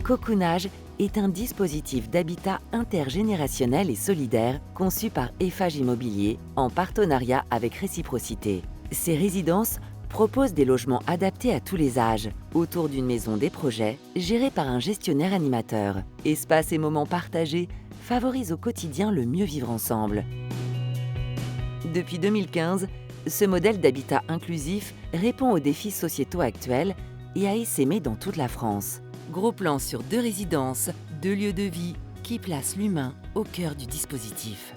Cocoonage est un dispositif d'habitat intergénérationnel et solidaire conçu par Eiffage Immobilier en partenariat avec Réciprocité. Ces résidences proposent des logements adaptés à tous les âges, autour d'une maison des projets, gérée par un gestionnaire animateur. Espaces et moments partagés favorisent au quotidien le mieux vivre ensemble. Depuis 2015, ce modèle d'habitat inclusif répond aux défis sociétaux actuels et a essaimé dans toute la France. Gros plan sur 2 résidences, 2 lieux de vie qui placent l'humain au cœur du dispositif.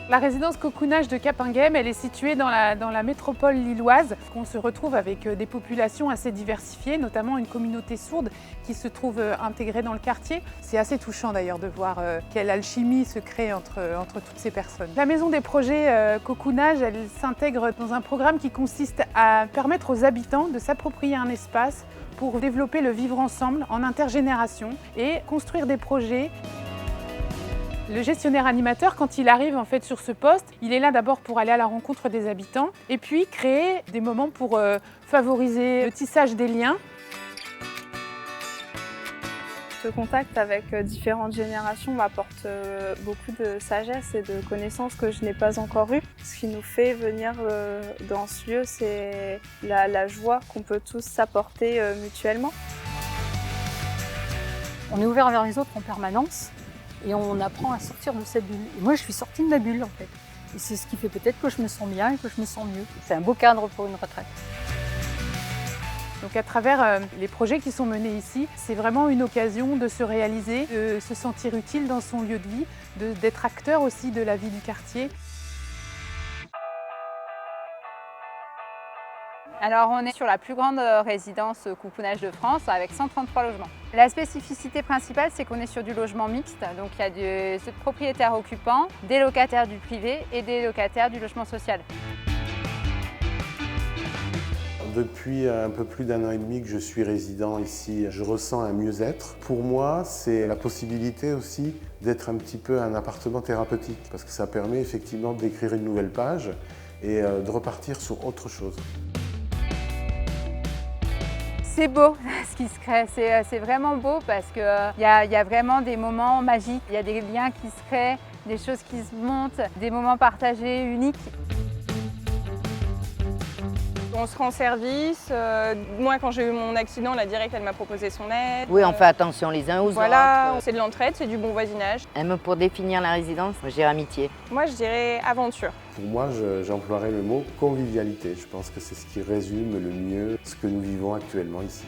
La résidence Cocoonage de Capinghem, elle est située dans la métropole lilloise. On se retrouve avec des populations assez diversifiées, notamment une communauté sourde qui se trouve intégrée dans le quartier. C'est assez touchant d'ailleurs de voir quelle alchimie se crée entre toutes ces personnes. La maison des projets Cocoonage, elle s'intègre dans un programme qui consiste à permettre aux habitants de s'approprier un espace pour développer le vivre ensemble en intergénération et construire des projets. Le gestionnaire animateur, quand il arrive en fait sur ce poste, il est là d'abord pour aller à la rencontre des habitants et puis créer des moments pour favoriser le tissage des liens. Ce contact avec différentes générations m'apporte beaucoup de sagesse et de connaissances que je n'ai pas encore eues. Ce qui nous fait venir dans ce lieu, c'est la joie qu'on peut tous s'apporter mutuellement. On est ouvert vers les autres en permanence. Et on apprend à sortir de cette bulle. Et moi, je suis sortie de ma bulle, en fait. Et c'est ce qui fait peut-être que je me sens bien et que je me sens mieux. C'est un beau cadre pour une retraite. Donc à travers les projets qui sont menés ici, c'est vraiment une occasion de se réaliser, de se sentir utile dans son lieu de vie, d'être acteur aussi de la vie du quartier. Alors on est sur la plus grande résidence Cocoonage de France avec 133 logements. La spécificité principale, c'est qu'on est sur du logement mixte, donc il y a des propriétaires occupants, des locataires du privé et des locataires du logement social. Depuis un peu plus d'1 an et demi que je suis résident ici, je ressens un mieux-être. Pour moi, c'est la possibilité aussi d'être un petit peu un appartement thérapeutique, parce que ça permet effectivement d'écrire une nouvelle page et de repartir sur autre chose. C'est beau ce qui se crée, c'est vraiment beau parce qu'il y a vraiment des moments magiques, il y a des liens qui se créent, des choses qui se montent, des moments partagés uniques. On se rend service. Moi, quand j'ai eu mon accident, la directe, elle m'a proposé son aide. Oui, on fait attention les uns aux Voilà, autres. c'est de l'entraide, c'est du bon voisinage. Pour définir la résidence, je dirais amitié. Moi, je dirais aventure. Pour moi, j'emploierais le mot convivialité. Je pense que c'est ce qui résume le mieux ce que nous vivons actuellement ici.